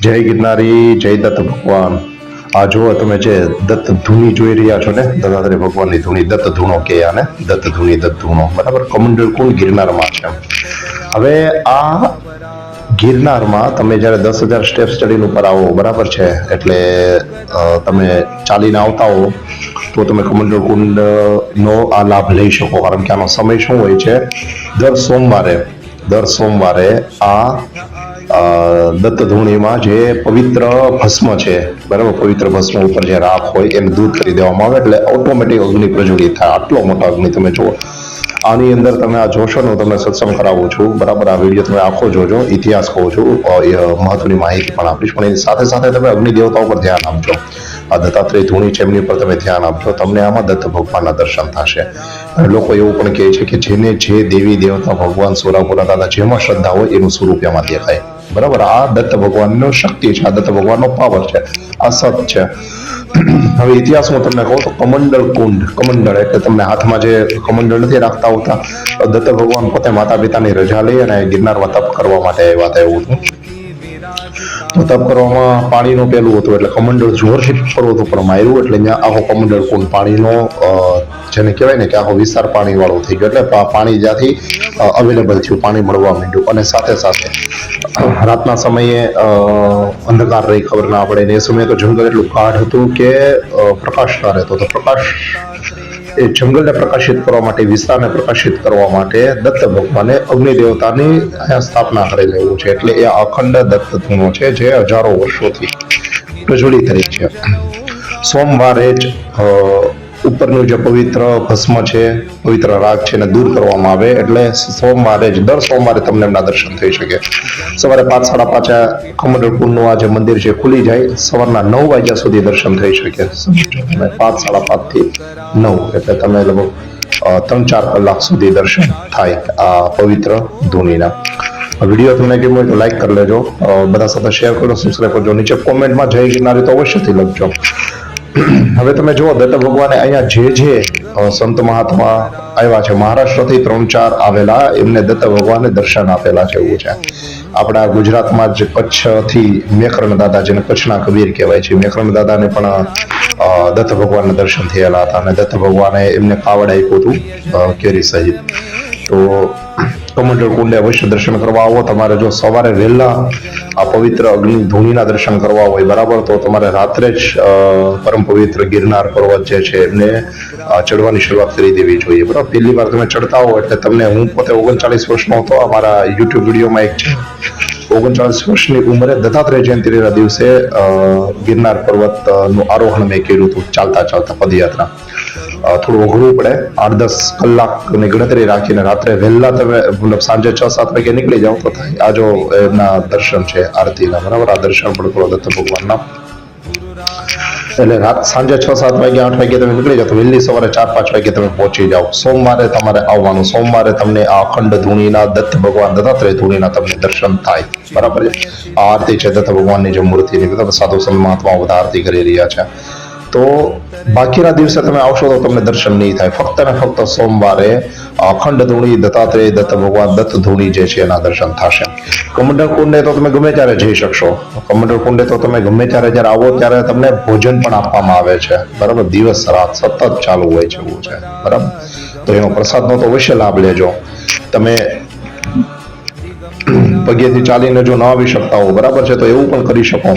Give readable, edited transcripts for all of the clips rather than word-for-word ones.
જય ગિરનારી, જય દત્ત ભગવાન. આ જુઓ તમે જે દત્ત ધૂની જોઈ રહ્યા છો ને, દત્તાત્રેય ભગવાનની ધૂની, દત્ત ધૂણો કે આને દત્ત ધૂની, દત્ત ધૂણો, બરાબર. કમંડળ કુંડ ગિરનારમાં છે. હવે આ ગિરનારમાં તમે જ્યારે 10,000 સ્ટેપ સ્ટડીન ઉપર આવો, બરાબર છે, એટલે તમે ચાલીને આવતા હો તો તમે કમંડળ કુંડનો આ લાભ લઈ શકો. કારણ કે આનો સમય શું હોય છે, દર સોમવારે આ દત્ત ધૂણીમાં જે પવિત્ર ભસ્મ છે, બરાબર, પવિત્ર ભસ્મ ઉપર જે રાખ હોય એને દૂર કરી દેવામાં આવે એટલે ઓટોમેટિક અગ્નિ પ્રજ્વલિત થાય. આટલો મોટો અગ્નિ તમે જુઓ. આની અંદર તમે આ જોશો ને, તમને સત્સંગ કરાવું છું, બરાબર. આ વિડીયો તમે આખો જોજો, ઇતિહાસ કહું છું, મહત્વની માહિતી પણ આપીશ, પણ એની સાથે સાથે તમે અગ્નિ દેવતાઓ પર ધ્યાન આપજો. આ દત્તાત્રેય ધૂણી છે એમની પર તમે ધ્યાન આપજો, તમને આમાં દત્ત ભગવાનના દર્શન થશે. અને લોકો એવું પણ કહે છે કે જેને જે દેવી દેવતા ભગવાન સોરાપુરા દાદા જેમાં શ્રદ્ધા હોય એનું સ્વરૂપ એમાં દેખાય, બરાબર. આ દત્ત ભગવાનનો શક્તિ છે, આ દત્ત ભગવાનનો પાવર છે, આ સત છે. હવે ઇતિહાસ હું તમને કહું તો કમંડળ કુંડ, કમંડળ એટલે તમને હાથમાં જે કમંડળ નથી રાખતા હોતા, દત્ત ભગવાન પોતે માતા પિતાની રજા લઈ અને ગિરનારમાં તપ કરવા માટે આવ્યા હતા એવું હતું. તો તપ કરવામાં પાણીનું પેલું હતું એટલે કમંડળ જોરથી પર્વત ઉપર માર્યું એટલે ત્યાં આખો કમંડળ કુંડ પાણીનો જેને કહેવાય ને કે આખો વિસ્તાર પાણી વાળો થઈ ગયો. એટલે પાણી જ્યાંથી અવેલેબલ થયું, પાણી મળવા માંડ્યું. અને સાથે સાથે રાતના સમયે અંધકાર રહી, ખબર ના પડે ને. એ સમયે તો જંગલ એટલું ગાઢ હતું કે પ્રકાશ ના રહેતો. તો પ્રકાશ એ જંગલને પ્રકાશિત કરવા માટે, વિસ્તારને પ્રકાશિત કરવા માટે દત્ત ભગવાને અગ્નિ દેવતાની અહીંયા સ્થાપના કરેલી એવું છે. એટલે એ અખંડ દત્ત ધૂણો છે જે હજારો વર્ષોથી પ્રજ્વલિત રહી છે. સોમવારે જ ઉપરનું જે પવિત્ર ભસ્મ છે, પવિત્ર રાગ છે, એને દૂર કરવામાં આવે એટલે સોમવારે જ, દર સોમવારે તમને એમના દર્શન થઈ શકે. સવારે 5, 5:30 કમંડળ કુંડનું આ જે મંદિર છે ખુલી જાય, સવારના 9 વાગ્યા સુધી દર્શન થઈ શકે. 5, 5:30 થી 9 એટલે તમે લગભગ 3-4 કલાક સુધી દર્શન થાય આ પવિત્ર ધૂણીના. વિડીયો તમને કેવું હોય તો લાઈક કરી લેજો, બધા સાથે શેર કરો, સબસ્ક્રાઈબ કરજો. નીચે કોમેન્ટમાં જય ગિરનારી તો અવશ્યથી લખજો. હવે તમે જુઓ, દત્ત ભગવાને અહીંયા જે સંત મહાત્મા આવ્યા છે, મહારાષ્ટ્રથી 3-4 આવેલા, એમને દત્ત ભગવાને દર્શન આપેલા છે એવું છે. આપણા ગુજરાતમાં જ કચ્છથી મેકરણ દાદા, જેને કચ્છના કબીર કહેવાય છે, મેકરણ દાદાને પણ દત્ત ભગવાનના દર્શન થયેલા હતા અને દત્ત ભગવાને એમને કાવડ આપ્યું હતું કેરી સહિત. તો કમંડળ કુંડે અવશ્ય દર્શન કરવા આવો. તમારે જો સવારે વહેલા આ પવિત્ર અગ્નિ ધૂણીના દર્શન કરવા હોય, બરાબર, તો તમારે રાત્રે જ પરમ પવિત્ર ગિરનાર પર્વત જે છે એમને ચડવાની શરૂઆત કરી દેવી જોઈએ, બરાબર. પહેલી વાર તમે ચડતા હો એટલે તમને, હું પોતે 39 વર્ષનો હતો, અમારા યુટ્યુબ વિડીયોમાં એક છે, 39 વર્ષની ઉંમરે દત્તાત્રેય જયંતિના દિવસે ગિરનાર પર્વતનું આરોહણ મેં કર્યું હતું, ચાલતા પદયાત્રા. થોડું અઘરું પડે, 8-10 કલાકની ગણતરી રાખીને રાત્રે વહેલા તમે મતલબ સાંજે 6-7 વાગે નીકળી જાઓ તો થાય. આ જો એમના દર્શન છે આરતીના, બરાબર. આ દર્શન પણ કરો દત્ત ભગવાનના. એટલે સાંજે 6-7 વાગે, 8 વાગે તમે નીકળી જાઓ તો વહેલી સવારે 4-5 વાગે તમે પહોંચી જાઓ. સોમવારે તમારે આવવાનું. સોમવારે તમને આ અખંડ ધૂણીના, દત્ત ભગવાન દત્તાત્રેય ધૂણીના તમને દર્શન થાય, બરાબર છે. આ આરતી છે દત્ત ભગવાનની જે મૂર્તિની, બધા સાધુ સંત મહાત્માઓ બધા આરતી કરી રહ્યા છે. તો બાકીના દિવસે તમે આવશો તો તમને દર્શન નહીં થાય. ફક્ત ને ફક્ત સોમવારે અખંડ ધૂણી, દત્તાત્રેય, દત્ત ભગવાન, દત્ત ધૂણી જે છે એના દર્શન થશે. કમંડળ કુંડે તો તમે ગમે ત્યારે જઈ શકશો. કમંડળ કુંડે તો તમે ગમે ત્યારે જ્યારે આવો ત્યારે તમને ભોજન પણ આપવામાં આવે છે, બરાબર. દિવસ રાત સતત ચાલુ હોય છે એવું છે, બરાબર. તો એનો પ્રસાદનો તો અવશ્ય લાભ લેજો. તમે પગેથી ચાલીને જો ન આવી શકતા હો, બરાબર છે, તો એવું પણ કરી શકો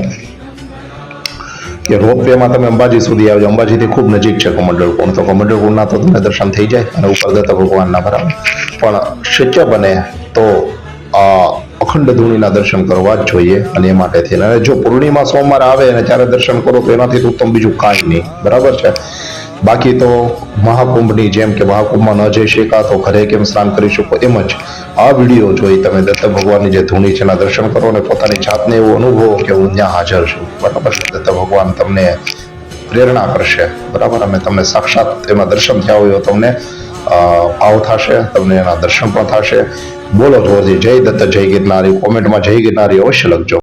કે રોપવેમાં તમે અંબાજી સુધી આવજો. અંબાજીથી ખૂબ નજીક છે કમંડળ કુંડ, તો કમંડળ કુંડના તો તમને દર્શન થઈ જાય અને ઉપર દત્ત ભગવાનના, બરાબર. પણ શક્ય બને તો અખંડ ધૂણીના દર્શન કરવા જ જોઈએ. અને એ માટેથી, અને જો પૂર્ણિમા સોમવારે આવે અને ત્યારે દર્શન કરો તો એનાથી ઉત્તમ બીજું કાંઈ નહીં, બરાબર છે. બાકી તો મહાકુંભની જેમ કે મહાકુંભમાં ન જઈ શકા તો ઘરે કેમ સ્નાન કરી શકો, એમ જ આ વિડીયો જોઈ તમે દત્ત ભગવાનની જે ધૂણી છે એના દર્શન કરો અને પોતાની જાતને એવો અનુભવ કે હું ત્યાં હાજર છું, બરાબર. દત્ત ભગવાન તમને પ્રેરણા કરશે, બરાબર. અને તમને સાક્ષાત એના દર્શન થયા હોય તો તમને ભાવ થશે, તમને એના દર્શન પણ થશે. બોલો જોરથી જય દત્ત, જય ગિરનારી. કોમેન્ટમાં જય ગિરનારી અવશ્ય લખજો.